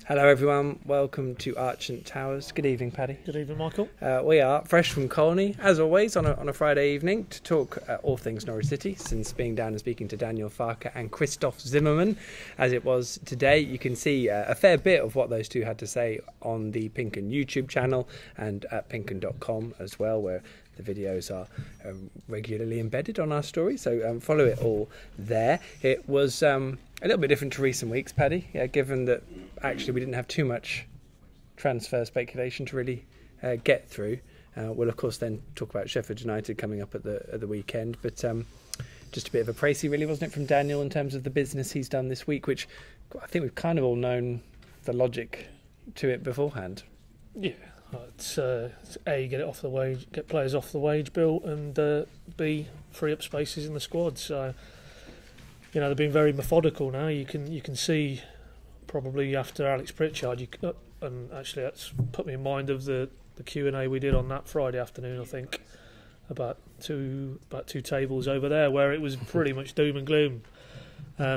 Hello everyone, welcome to Archant Towers. Good evening, Paddy. Good evening, Michael. We are fresh from Colney, as always, on a Friday evening to talk all things Norwich City, since being down and speaking to Daniel Farke and Christoph Zimmermann, as it was today. You can see a fair bit of what those two had to say on the PinkUn YouTube channel and at pinkun.com as well, where the videos are regularly embedded on our story, so follow it all there. It was a little bit different to recent weeks, Paddy, given that actually we didn't have too much transfer speculation to really get through. We'll of course then talk about Sheffield United coming up at the weekend, but just a bit of a précis really, wasn't it, from Daniel in terms of the business he's done this week, which I think we've kind of all known the logic to it beforehand. Yeah, it's A, get it off the wage, get players off the wage bill, and B, free up spaces in the squad. So, you know, they've been very methodical now. You can see probably after Alex Pritchard, and actually that's put me in mind of the Q&A we did on that Friday afternoon, I think, about two tables over there, where it was pretty much doom and gloom.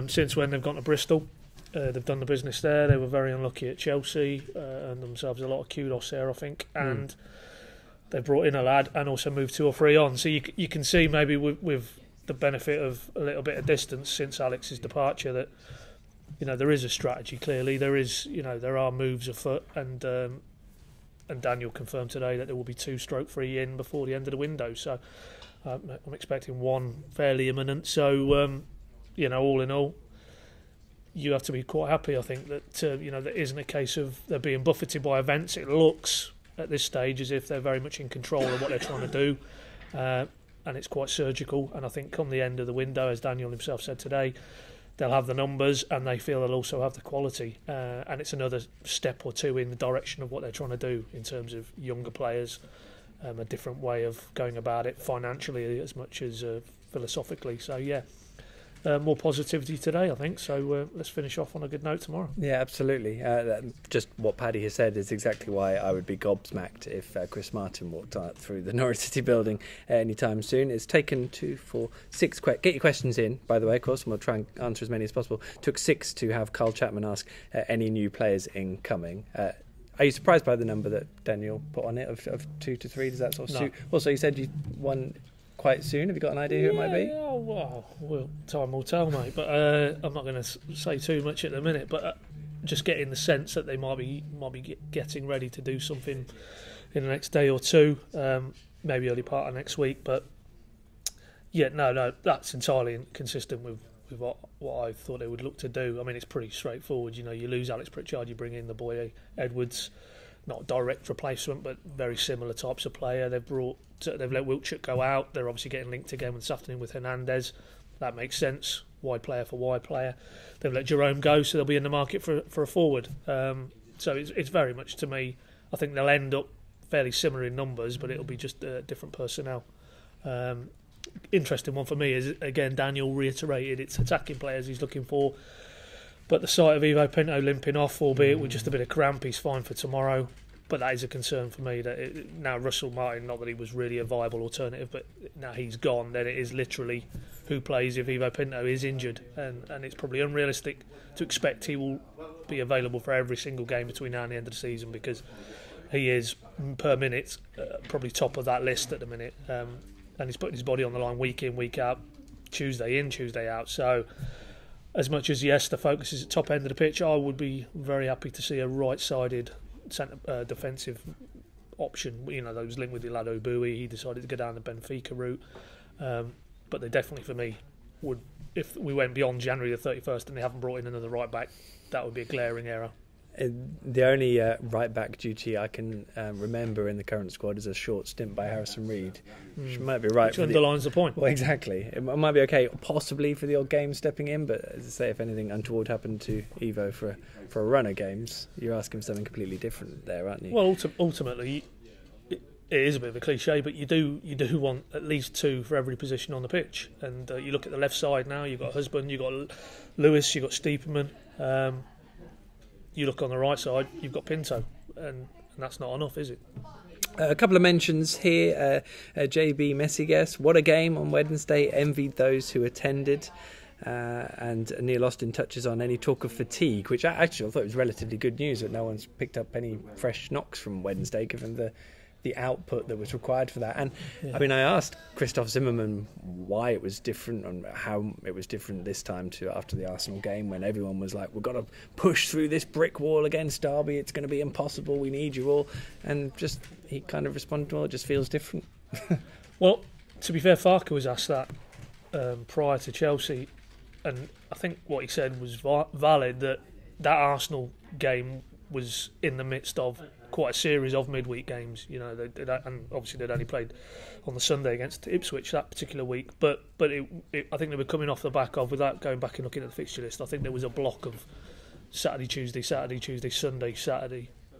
Since when they've gone to Bristol, they've done the business there. They were very unlucky at Chelsea, and themselves a lot of kudos there, I think. And they've brought in a lad and also moved 2 or 3 on. So you can see maybe with the benefit of a little bit of distance since Alex's departure that, you know, there is a strategy. Clearly, there are moves afoot, and Daniel confirmed today that there will be 2/3 in before the end of the window. So I'm expecting one fairly imminent. So you know, all in all, you have to be quite happy, I think, that you know, that isn't a case of they're being buffeted by events. It looks at this stage as if they're very much in control of what they're trying to do, and it's quite surgical. And I think come the end of the window, as Daniel himself said today, they'll have the numbers and they feel they'll also have the quality, and it's another step or two in the direction of what they're trying to do in terms of younger players, a different way of going about it financially as much as philosophically. So yeah, more positivity today, I think. So let's finish off on a good note tomorrow. Yeah, absolutely. Just what Paddy has said is exactly why I would be gobsmacked if Chris Martin walked out through the Norwich City building anytime soon. It's taken 2, 4, 6... Get your questions in, by the way, of course, and we'll try and answer as many as possible. Took 6 to have Carl Chapman ask any new players incoming. Are you surprised by the number that Daniel put on it of 2 to 3? Does that sort of suit? Also, you said you won quite soon. Have you got an idea who it might be? Yeah, well, time will tell, mate. But I'm not going to say too much at the minute. But just getting the sense that they might be getting ready to do something in the next day or two, maybe early part of next week. But yeah, no, that's entirely consistent with what I thought they would look to do. I mean, it's pretty straightforward. You know, you lose Alex Pritchard, you bring in the boy Edwards. Not a direct replacement, but very similar types of player. They've let Wiltshire go out. They're obviously getting linked again this afternoon with Hernandez. That makes sense. Wide player for wide player. They've let Jerome go, so they'll be in the market for a forward. So it's very much, to me, I think they'll end up fairly similar in numbers, but it'll be just different personnel. Interesting one for me is, again, Daniel reiterated it's attacking players he's looking for. But the sight of Ivo Pinto limping off, albeit with just a bit of cramp, he's fine for tomorrow. But that is a concern for me. That now Russell Martin, not that he was really a viable alternative, but now he's gone, then it is literally who plays if Ivo Pinto is injured. And it's probably unrealistic to expect he will be available for every single game between now and the end of the season, because he is, per minute, probably top of that list at the minute. And he's putting his body on the line week in, week out, Tuesday in, Tuesday out. So as much as, yes, the focus is at top end of the pitch, I would be very happy to see a right-sided centre defensive option. You know, those linked with Ilado Bui. He decided to go down the Benfica route. But they definitely, for me, would, if we went beyond January the 31st and they haven't brought in another right-back, that would be a glaring error. The only right-back duty I can remember in the current squad is a short stint by Harrison Reed, which might be right. Which underlines the point. Well, exactly. It might be okay, possibly for the odd game stepping in, but as I say, if anything untoward happened to Ivo for a run of games, you're asking for something completely different there, aren't you? Well, ultimately, it is a bit of a cliche, but you do want at least 2 for every position on the pitch. And you look at the left side now, you've got Husband, you've got Lewis, you've got Stiepermann. You look on the right side, you've got Pinto, and that's not enough, is it? A couple of mentions here. JB Messigas, what a game on Wednesday. Envied those who attended. And Neil Austin touches on any talk of fatigue, which actually I thought was relatively good news that no one's picked up any fresh knocks from Wednesday, given the output that was required for that. And I mean, I asked Christoph Zimmermann why it was different and how it was different this time to after the Arsenal game, when everyone was like, we've got to push through this brick wall against Derby, it's going to be impossible, we need you all. And just he kind of responded, well, it just feels different. Well, to be fair, Farke was asked that prior to Chelsea, and I think what he said was valid, that Arsenal game was in the midst of quite a series of midweek games. You know, and obviously they'd only played on the Sunday against Ipswich that particular week. But I think they were coming off the back of, without going back and looking at the fixture list, I think there was a block of Saturday, Tuesday, Sunday,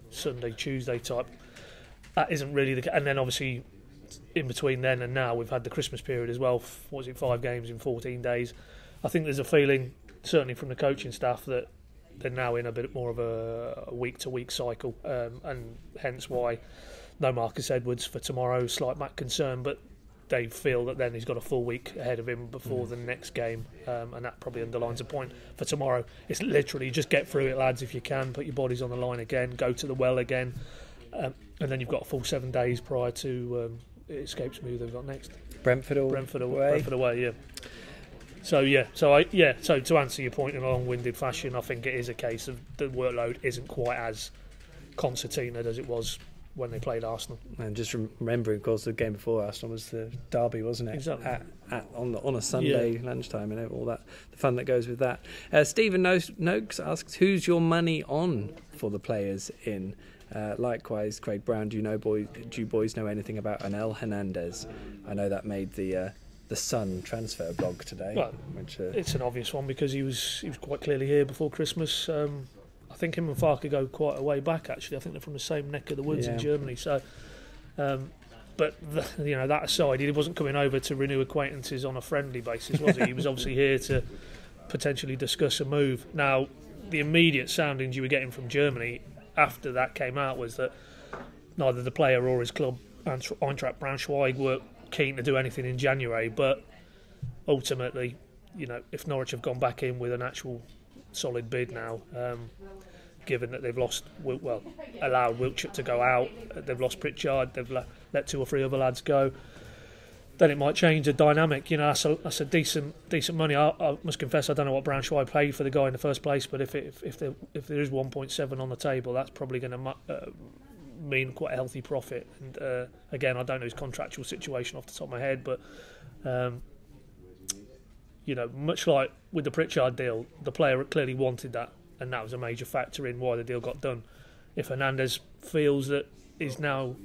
Sunday, Tuesday type. That isn't really the... And then obviously in between then and now we've had the Christmas period as well. What was it, 5 games in 14 days? I think there's a feeling, certainly from the coaching staff, that they're now in a bit more of a week-to-week cycle, and hence why no Marcus Edwards for tomorrow. Slight Matt concern, but they feel that then he's got a full week ahead of him before the next game, and that probably underlines a point for tomorrow. It's literally just get through it, lads, if you can. Put your bodies on the line again, go to the well again, and then you've got a full 7 days prior to it escapes me who they've got next. Brentford away, yeah. So to answer your point in a long-winded fashion, I think it is a case of the workload isn't quite as concertinaed as it was when they played Arsenal. And just remembering, of course, the game before Arsenal was the derby, wasn't it? Exactly. On a Sunday lunchtime, and all that, the fun that goes with that. Stephen Noakes asks, who's your money on for the players in? Likewise, Craig Brown, do you boys know anything about Anel Hernandez? I know that made the Sun transfer blog today. Well, it's an obvious one because he was quite clearly here before Christmas. I think him and Farke go quite a way back, actually. I think they're from the same neck of the woods in Germany. So, but that aside, he wasn't coming over to renew acquaintances on a friendly basis, was he? He was obviously here to potentially discuss a move. Now, the immediate soundings you were getting from Germany after that came out was that neither the player or his club, Eintracht Braunschweig, were keen to do anything in January. But ultimately, if Norwich have gone back in with an actual solid bid now, given that they've allowed Wiltshire to go out, they've lost Pritchard, they've let 2 or 3 other lads go, then it might change the dynamic. That's a decent money. I must confess, I don't know what Braunschweig paid for the guy in the first place, but if there is 1.7 on the table, that's probably going to mean quite a healthy profit. And again, I don't know his contractual situation off the top of my head, but much like with the Pritchard deal, the player clearly wanted that, and that was a major factor in why the deal got done. If Hernandez feels that he's now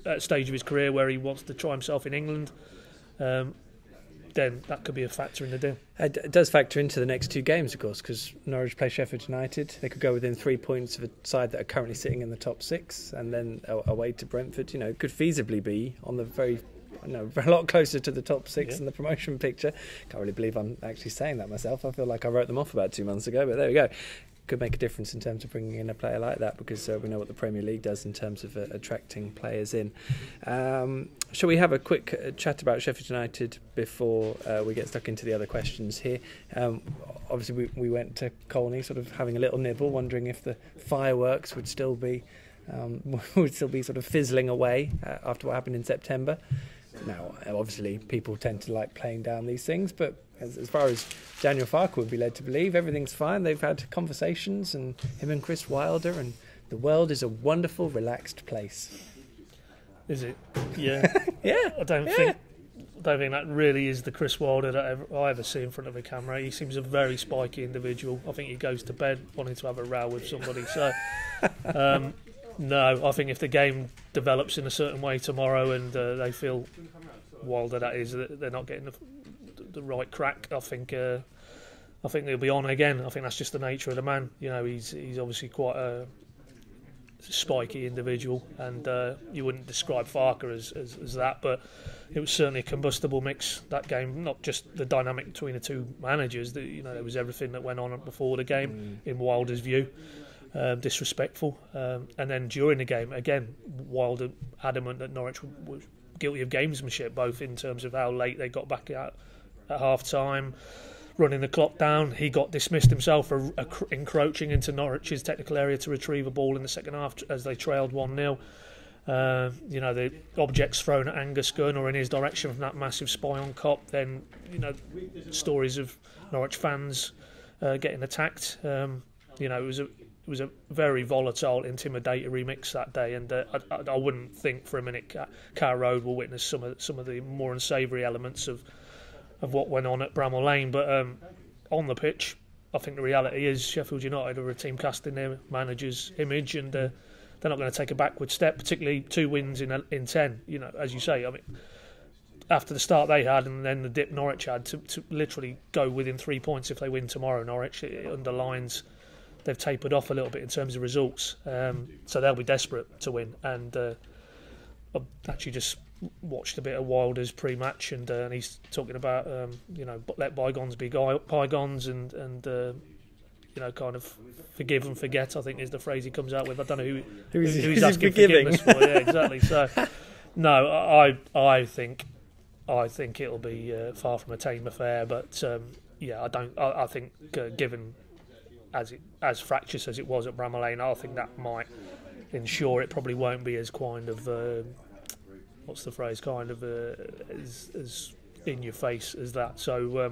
at a stage of his career where he wants to try himself in England, then that could be a factor in the deal. It does factor into the next 2 games, of course, because Norwich play Sheffield United. They could go within 3 points of a side that are currently sitting in the top 6, and then away to Brentford. It could feasibly be on the a lot closer to the top 6 in the promotion picture. Can't really believe I'm actually saying that myself. I feel like I wrote them off about 2 months ago, but there we go. Could make a difference in terms of bringing in a player like that, because we know what the Premier League does in terms of attracting players in. Shall we have a quick chat about Sheffield United before we get stuck into the other questions here? Obviously, we went to Colney, sort of having a little nibble, wondering if the fireworks would still be sort of fizzling away after what happened in September. Now, obviously, people tend to like playing down these things, but as far as Daniel Farke would be led to believe, everything's fine. They've had conversations, and him and Chris Wilder, and the world is a wonderful, relaxed place. Is it? Yeah. Yeah. I don't think that really is the Chris Wilder that I ever see in front of a camera. He seems a very spiky individual. I think he goes to bed wanting to have a row with somebody. So, no, I think if the game develops in a certain way tomorrow and they feel Wilder, that is, that they're not getting the right crack, I think they'll be on again. I think that's just the nature of the man. He's obviously quite a spiky individual, and you wouldn't describe Farke as that, but it was certainly a combustible mix, that game. Not just the dynamic between the 2 managers, there was everything that went on before the game in Wilder's view. Disrespectful, and then during the game, again, Wilder adamant that Norwich was guilty of gamesmanship, both in terms of how late they got back out at half time, running the clock down. He got dismissed himself for encroaching into Norwich's technical area to retrieve a ball in the second half as they trailed 1-0. The objects thrown at Angus Gunn or in his direction from that massive spy on Cop. Then, stories of Norwich fans getting attacked. It was a very volatile, intimidatory mix that day, and I wouldn't think for a minute Carrow Road will witness some of the more unsavoury elements of what went on at Bramall Lane. But on the pitch, I think the reality is Sheffield United are a team casting their manager's image, and they're not going to take a backward step, particularly 2 wins in 10. As you say, I mean, after the start they had and then the dip Norwich had, to literally go within 3 points if they win tomorrow, Norwich, it underlines they've tapered off a little bit in terms of results. So they'll be desperate to win. And I've actually just watched a bit of Wilder's pre-match, and he's talking about let bygones be bygones, and kind of forgive and forget, I think is the phrase he comes out with. I don't know who he's asking forgiveness for. Yeah, exactly. So no, I think it'll be far from a tame affair, but I think given as fractious as it was at Bramall Lane, I think that might ensure it probably won't be as kind of as in your face as that. So,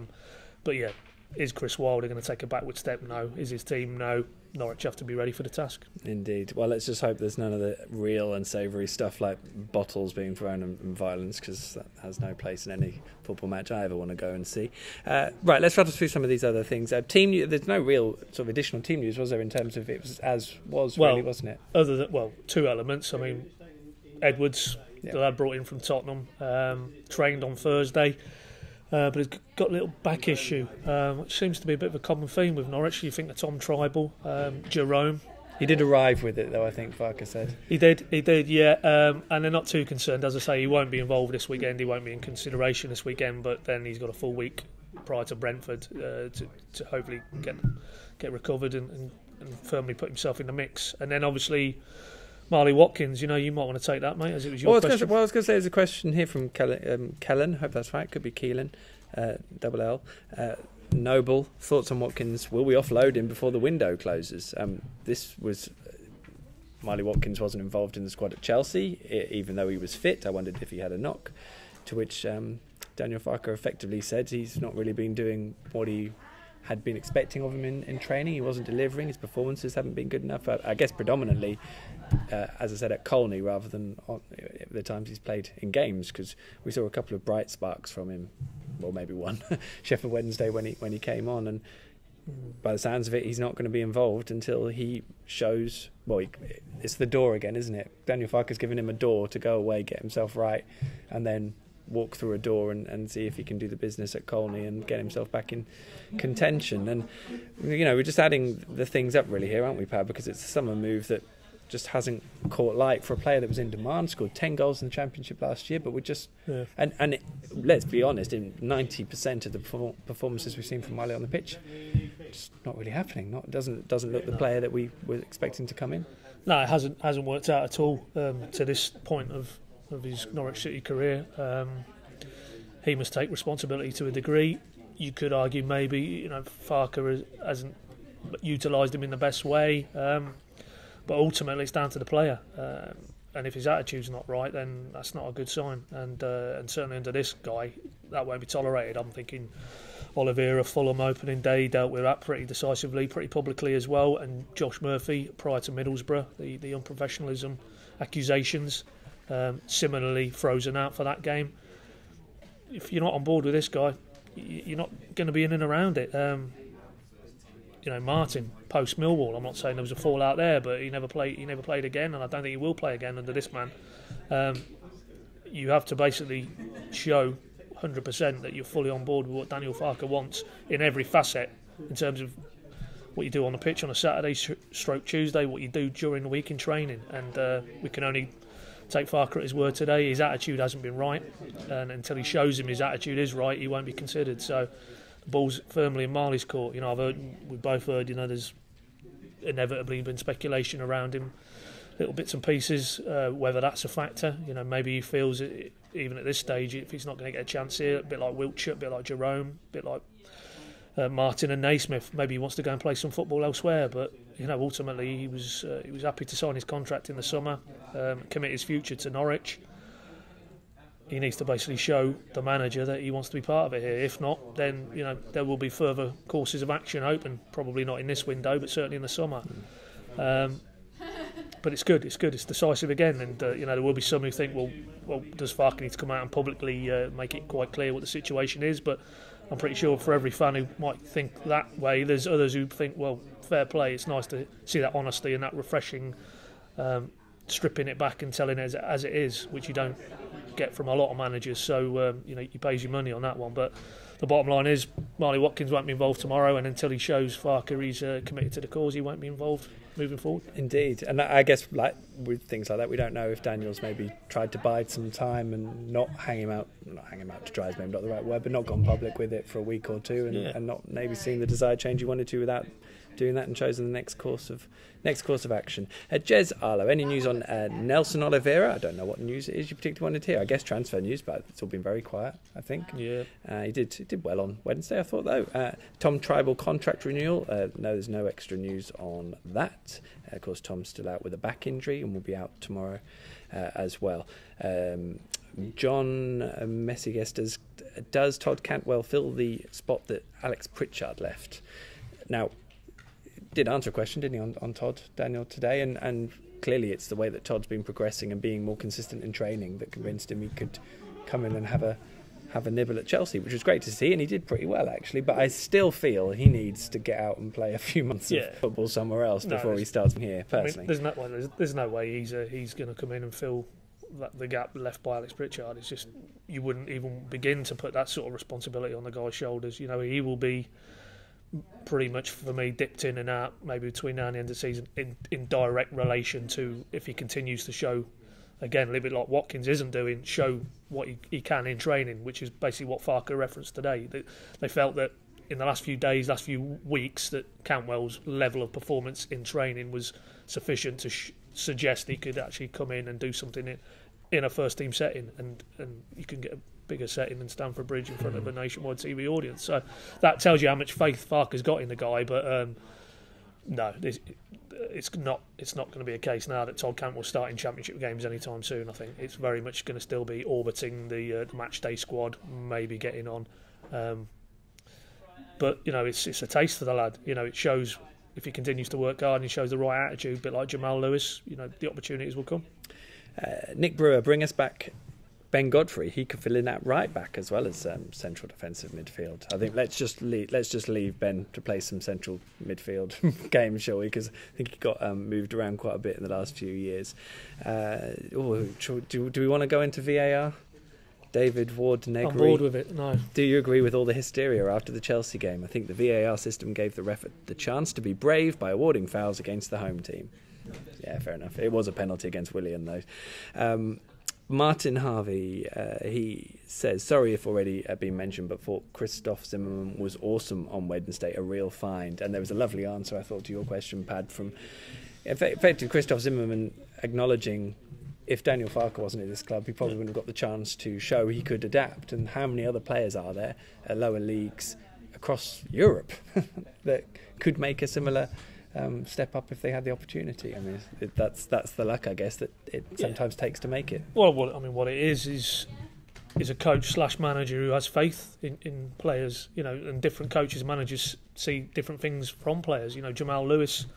but yeah, is Chris Wilder going to take a backward step? No. Is his team? No. Norwich have to be ready for the task. Indeed. Well, let's just hope there's none of the real unsavoury stuff like bottles being thrown and violence, because that has no place in any football match I ever want to go and see. Right, let's rattle through some of these other things. Team news, there's no real sort of additional team news, was there, in terms of it was as was, really, wasn't it? Other than, 2 elements. I mean, Edwards, the lad brought in from Tottenham, trained on Thursday. But he's got a little back issue, which seems to be a bit of a common theme with Norwich. You think of Tom Tribal, Jerome. He did arrive with it, though, I think Farker said. He did, yeah. And they're not too concerned. As I say, he won't be involved this weekend. He won't be in consideration this weekend. But then he's got a full week prior to Brentford to hopefully get recovered and firmly put himself in the mix. And then obviously Marley Watkins, you might want to take that, mate, as it was your question. I was going to say, there's a question here from Kellen, hope that's right, could be Keelan, double L. Noble, thoughts on Watkins, will we offload him before the window closes? Marley Watkins wasn't involved in the squad at Chelsea, even though he was fit. I wondered if he had a knock, to which Daniel Farker effectively said he's not really been doing what he had been expecting of him in training. He wasn't delivering, his performances haven't been good enough. I guess predominantly, as I said, at Colney rather than the times he's played in games, because we saw a couple of bright sparks from him, well, maybe one, Sheffield Wednesday when he came on, and by the sounds of it, he's not going to be involved until he shows, it's the door again, isn't it? Daniel Farker's given him a door to go away, get himself right, and then walk through a door and see if he can do the business at Colney and get himself back in contention. And we're just adding the things up really here, aren't we, Pab? Because it's a summer move that just hasn't caught light for a player that was in demand, scored 10 goals in the Championship last year, but we're just let's be honest, in 90% of the performances we've seen from Marley on the pitch, it's not really happening. Doesn't look the player that we were expecting to come in. No, it hasn't worked out at all to this point of his Norwich City career. He must take responsibility to a degree. You could argue maybe Farker hasn't utilised him in the best way, but ultimately it's down to the player. And if his attitude's not right, then that's not a good sign. And certainly under this guy, that won't be tolerated. I'm thinking Oliveira, Fulham opening day, dealt with that pretty decisively, pretty publicly as well. And Josh Murphy prior to Middlesbrough, the unprofessionalism accusations. Similarly frozen out for that game. If you're not on board with this guy, you're not going to be in and around it. Martin post Millwall, I'm not saying there was a fallout there, but he never played again, and I don't think he will play again under this man. You have to basically show 100% that you're fully on board with what Daniel Farker wants in every facet, in terms of what you do on the pitch on a Saturday stroke Tuesday, what you do during the week in training. And we can only take Farker at his word today. His attitude hasn't been right, and until he shows him his attitude is right, he won't be considered. So the ball's firmly in Marley's court. We've both heard, there's inevitably been speculation around him, little bits and pieces, whether that's a factor. Maybe he feels it, even at this stage, if he's not going to get a chance here, a bit like Wiltshire, a bit like Jerome, a bit like Martin and Naismith. Maybe he wants to go and play some football elsewhere, but ultimately he was happy to sign his contract in the summer, commit his future to Norwich. He needs to basically show the manager that he wants to be part of it here. If not, then there will be further courses of action open. Probably not in this window, but certainly in the summer. But it's good. It's decisive again, and there will be some who think, well, does Farke need to come out and publicly make it quite clear what the situation is? But I'm pretty sure for every fan who might think that way, there's others who think, well, fair play. It's nice to see that honesty and that refreshing, stripping it back and telling it as it is, which you don't get from a lot of managers. So he pays you money on that one. But the bottom line is Marley Watkins won't be involved tomorrow, and until he shows Farke he's committed to the cause, he won't be involved moving forward. Indeed. And I guess with things like that, we don't know if Daniel's maybe tried to bide some time and not hang him out to dry is maybe not the right word, but not gone public with it for a week or two, and not maybe seeing the desired change he wanted to without doing that, and chosen the next course of action. Jez Arlo, any news on Nelson Oliveira? I don't know what news it is you particularly wanted to hear. I guess transfer news, but it's all been very quiet, I think. Yeah. He did well on Wednesday, I thought, though. Tom Tribal contract renewal. No, there's no extra news on that. Of course, Tom's still out with a back injury and will be out tomorrow as well. John Messi does Todd Cantwell fill the spot that Alex Pritchard left? Now, did answer a question, didn't he, on Todd, Daniel, today, and clearly it's the way that Todd's been progressing and being more consistent in training that convinced him he could come in and have a nibble at Chelsea, which was great to see, and he did pretty well actually. But I still feel he needs to get out and play a few months of football somewhere else before he starts here. Personally, there's no way he's going to come in and fill the gap left by Alex Pritchard. It's just you wouldn't even begin to put that sort of responsibility on the guy's shoulders. He will be pretty much, for me, dipped in and out maybe between now and the end of the season in direct relation to if he continues to show, again, a little bit like Watkins isn't doing, show what he can in training, which is basically what Farke referenced today. They felt that in the last few weeks that Cantwell's level of performance in training was sufficient to suggest he could actually come in and do something in a first team setting, and you can get a bigger setting than Stamford Bridge in front of a nationwide TV audience. So that tells you how much faith Farke's got in the guy. But no, it's not going to be a case now that Todd Cantwell starting Championship games anytime soon. I think it's very much going to still be orbiting the match day squad, maybe getting on. But it's a taste for the lad. It shows if he continues to work hard and he shows the right attitude, a bit like Jamal Lewis. The opportunities will come. Nick Brewer, bring us back Ben Godfrey. He could fill in that right back as well as central defensive midfield. I think let's just leave Ben to play some central midfield games, shall we? Because I think he got moved around quite a bit in the last few years. Do we want to go into VAR? David Ward Negri. I'm bored with it. No. Do you agree with all the hysteria after the Chelsea game? I think the VAR system gave the ref the chance to be brave by awarding fouls against the home team. Yeah, fair enough. It was a penalty against Willian, though. Martin Harvey, he says, sorry if already been mentioned, but thought Christoph Zimmermann was awesome on Wednesday, a real find. And there was a lovely answer, I thought, to your question, Pad, from effectively Christoph Zimmermann acknowledging if Daniel Farke wasn't at this club, he probably wouldn't have got the chance to show he could adapt. And how many other players are there at lower leagues across Europe that could make a similar step up if they had the opportunity? I mean, that's the luck, I guess, that it sometimes takes to make it. Well, what it is a coach / manager who has faith in players, and different coaches and managers see different things from players. Jamal Lewis,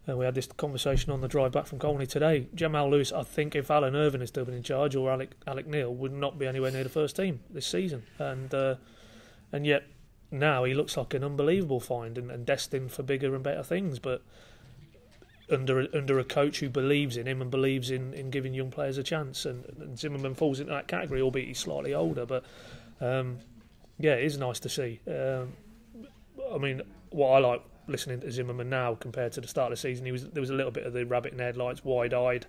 we had this conversation on the drive back from Colney today. Jamal Lewis, I think if Alan Irvine had still been in charge, or Alec Neil, would not be anywhere near the first team this season, and yet now he looks like an unbelievable find and destined for bigger and better things. But under a coach who believes in him and believes in giving young players a chance, and Zimmermann falls into that category, albeit he's slightly older. But it is nice to see. What I like listening to Zimmermann now compared to the start of the season, there was a little bit of the rabbit in the headlights, wide-eyed.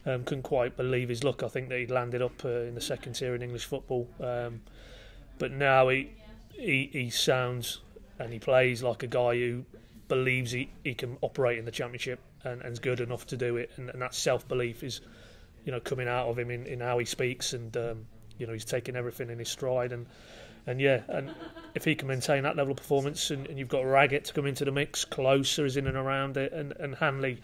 Couldn't quite believe his luck. I think that he'd landed up in the second tier in English football. But now he sounds and he plays like a guy who believes he can operate in the Championship and is good enough to do it, and that self-belief is coming out of him in how he speaks, and he's taking everything in his stride, and And if he can maintain that level of performance, and you've got Raggett to come into the mix, closer is in and around it, and Hanley,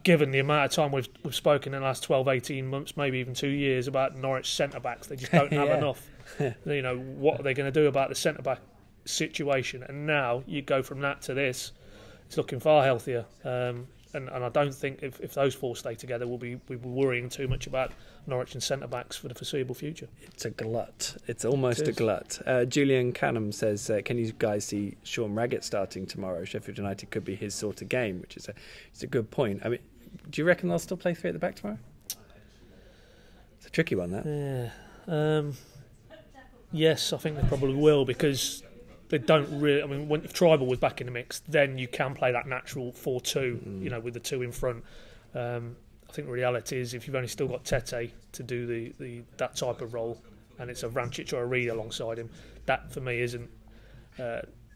given the amount of time we've spoken in the last 12, 18 months, maybe even 2 years, about Norwich centre-backs, they just don't have enough. What are they going to do about the centre-back situation? And now you go from that to this, it's looking far healthier. And I don't think if those four stay together, we'll be worrying too much about Norwich and centre-backs for the foreseeable future. It's a glut. It's almost a glut. Julian Canham says, can you guys see Sean Raggett starting tomorrow? Sheffield United could be his sort of game, which is a good point. I mean, do you reckon they'll still play three at the back tomorrow? It's a tricky one, that. Yeah. Yes, I think they probably will, because they don't really. I mean, if Tribal was back in the mix, then you can play that natural 4-2, with the two in front. I think the reality is, if you've only still got Tete to do that type of role, and it's a Vrancic or a Reed alongside him, that for me isn't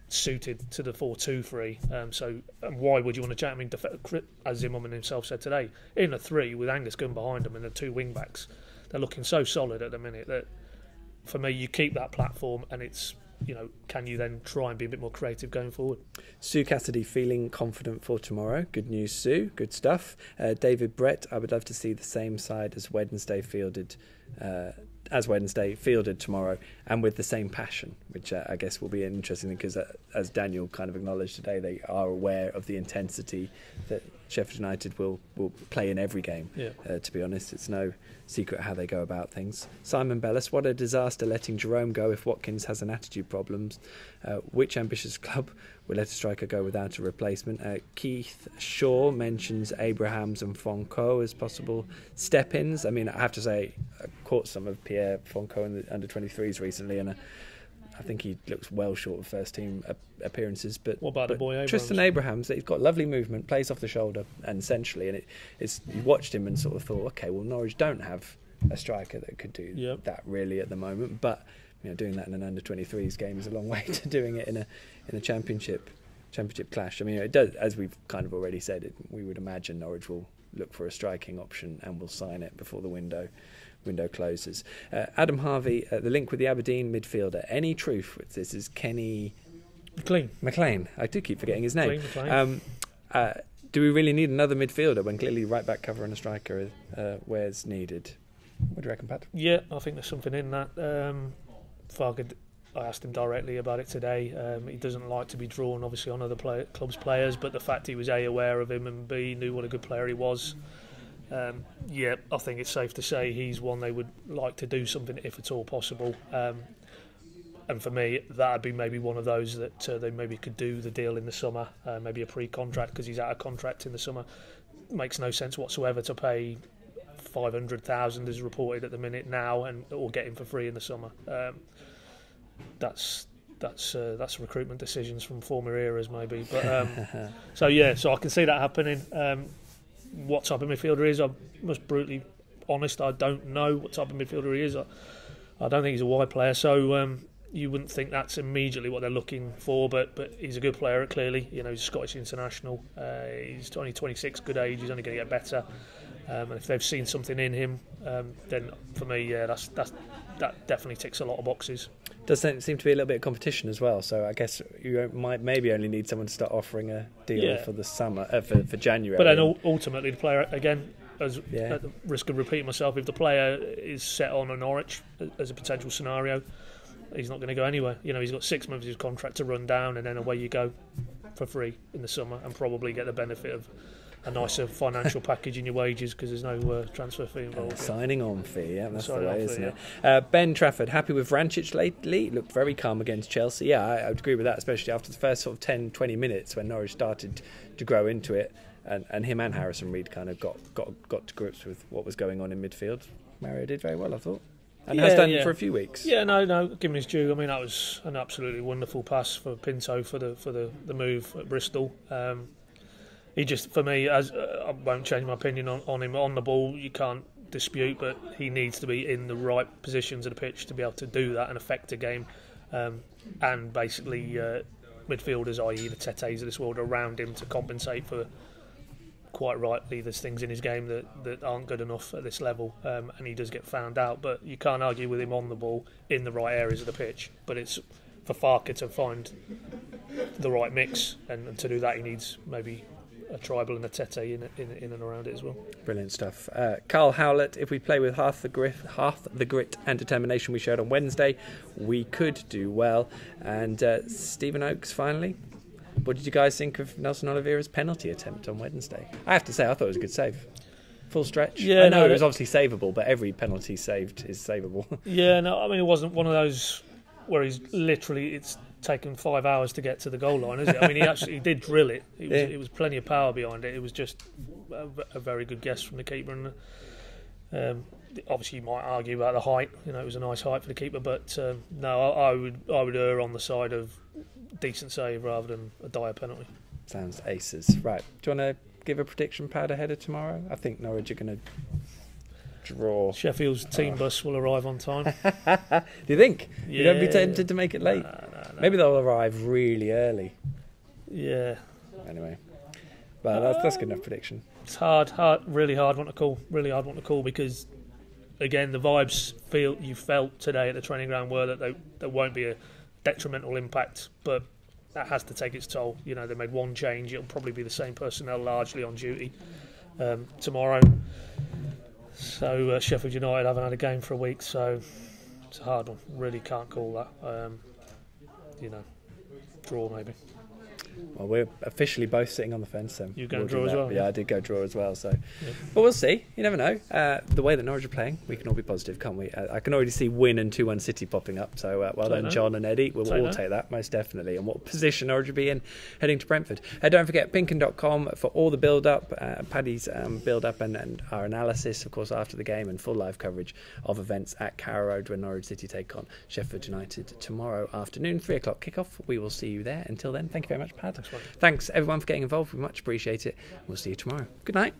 suited to the 4-2-3. So why would you want to change? I mean, as Zimmerman himself said today, in a 3 with Angus Gunn behind them and the two wing backs, they're looking so solid at the minute that for me, you keep that platform, and it's. Can you then try and be a bit more creative going forward? Sue Cassidy feeling confident for tomorrow. Good news, Sue. Good stuff. David Brett, I would love to see the same side as Wednesday fielded tomorrow, and with the same passion, which I guess will be an interesting thing, because as Daniel kind of acknowledged today, they are aware of the intensity that Sheffield United will play in every game. To be honest, it's no secret how they go about things. Simon Bellis, what a disaster letting Jerome go if Watkins has an attitude problem. Which ambitious club will let a striker go without a replacement? Keith Shaw mentions Abrahams and Fonco as possible step-ins. I mean, I have to say, I caught some of Pierre Fonco in the under-23s recently, and I think he looks well short of first-team appearances. But what about the boy Abrahams? Tristan Abrahams, he's got lovely movement, plays off the shoulder, and essentially, and you watched him and sort of thought, okay, well, Norwich don't have a striker that could do that really at the moment, but doing that in an under-23s game is a long way to doing it in a championship clash. I mean, it does, as we've kind of already said, we would imagine Norwich will look for a striking option and will sign it before the window closes. Adam Harvey, the link with the Aberdeen midfielder. Any truth with this? Is Kenny McLean? I do keep forgetting his name. Do we really need another midfielder when clearly right back cover and a striker where's needed? What do you reckon, Pat? Yeah, I think there's something in that. I asked him directly about it today. He doesn't like to be drawn, obviously, on other clubs' players, but the fact he was A, aware of him, and B, knew what a good player he was. I think it's safe to say he's one they would like to do something if at all possible. And for me, that'd be maybe one of those that they maybe could do the deal in the summer, maybe a pre-contract, because he's out of contract in the summer. Makes no sense whatsoever to pay 500,000 as reported at the minute now, or get him for free in the summer. That's recruitment decisions from former eras, maybe. But so I can see that happening. What type of midfielder he is, I must brutally honest, I don't know what type of midfielder he is. I don't think he's a wide player, so you wouldn't think that's immediately what they're looking for. But he's a good player, clearly. He's a Scottish international. He's only 26, good age. He's only going to get better. And if they've seen something in him, then for me, that definitely ticks a lot of boxes. Does seem to be a little bit of competition as well, so I guess you might maybe only need someone to start offering a deal for the summer, for January. But then ultimately, the player, again, at the risk of repeating myself, if the player is set on a Norwich as a potential scenario, he's not going to go anywhere. He's got 6 months of his contract to run down, and then away you go for free in the summer, and probably get the benefit of a nicer financial package in your wages, because there's no transfer fee involved. Signing on fee, that's the way, isn't it? Ben Trafford, happy with Vrancic lately? Looked very calm against Chelsea. Yeah, I would agree with that, especially after the first sort of 10-20 minutes when Norwich started to grow into it, and him and Harrison Reed kind of got to grips with what was going on in midfield. Mario did very well, I thought. And has done for a few weeks. Yeah, no, give him his due. I mean, that was an absolutely wonderful pass for Pinto for the move at Bristol. He just, for me, I won't change my opinion on him on the ball. You can't dispute, but he needs to be in the right positions of the pitch to be able to do that and affect a game. And basically, midfielders, i.e. the Tetes of this world, around him to compensate for quite rightly, there's things in his game that aren't good enough at this level, and he does get found out. But you can't argue with him on the ball in the right areas of the pitch. But it's for Farke to find the right mix, and to do that he needs maybe a Tribal and a Tete in and around it as well. Brilliant stuff. Carl Howlett, if we play with half the grit and determination we showed on Wednesday, we could do well. And Stephen Oakes, finally, what did you guys think of Nelson Oliveira's penalty attempt on Wednesday? I have to say, I thought it was a good save. Full stretch. Yeah, I know it was obviously savable, but every penalty saved is savable. Yeah, no, I mean, it wasn't one of those where it's taken 5 hours to get to the goal line, is it? I mean, he did drill it. It was plenty of power behind it. It was just a very good guess from the keeper. And obviously, you might argue about the height. You know, it was a nice height for the keeper, but no, I would err on the side of decent save rather than a dire penalty. Sounds aces. Right. Do you want to give a prediction, Pad, ahead of tomorrow? I think Norwich are going to draw. Sheffield's team bus will arrive on time. Do you think? Yeah. You don't be tempted to make it late? No. Maybe they'll arrive really early. Yeah. Anyway, well, that's good enough prediction. It's really hard one to call because, again, the vibes you felt today at the training ground were that there won't be a detrimental impact, but that has to take its toll. You know, they made one change. It'll probably be the same personnel largely on duty tomorrow. So Sheffield United haven't had a game for a week, so it's a hard one. Really can't call that. Draw maybe. Well, we're officially both sitting on the fence, so you're going to draw as well. Yeah, I did go draw as well. So, but we'll see. You never know. The way that Norwich are playing, we can all be positive, can't we? I can already see win and 2-1 City popping up. So well done, John and Eddie. We'll all take that most definitely. And what position Norwich will be in heading to Brentford? Don't forget PinkUn.com for all the build-up, Paddy's build-up and our analysis, of course, after the game, and full live coverage of events at Carrow Road when Norwich City take on Sheffield United tomorrow afternoon, 3 o'clock kickoff. We will see you there. Until then, thank you very much, Pad. Thanks everyone for getting involved. We much appreciate it. We'll see you tomorrow. Good night.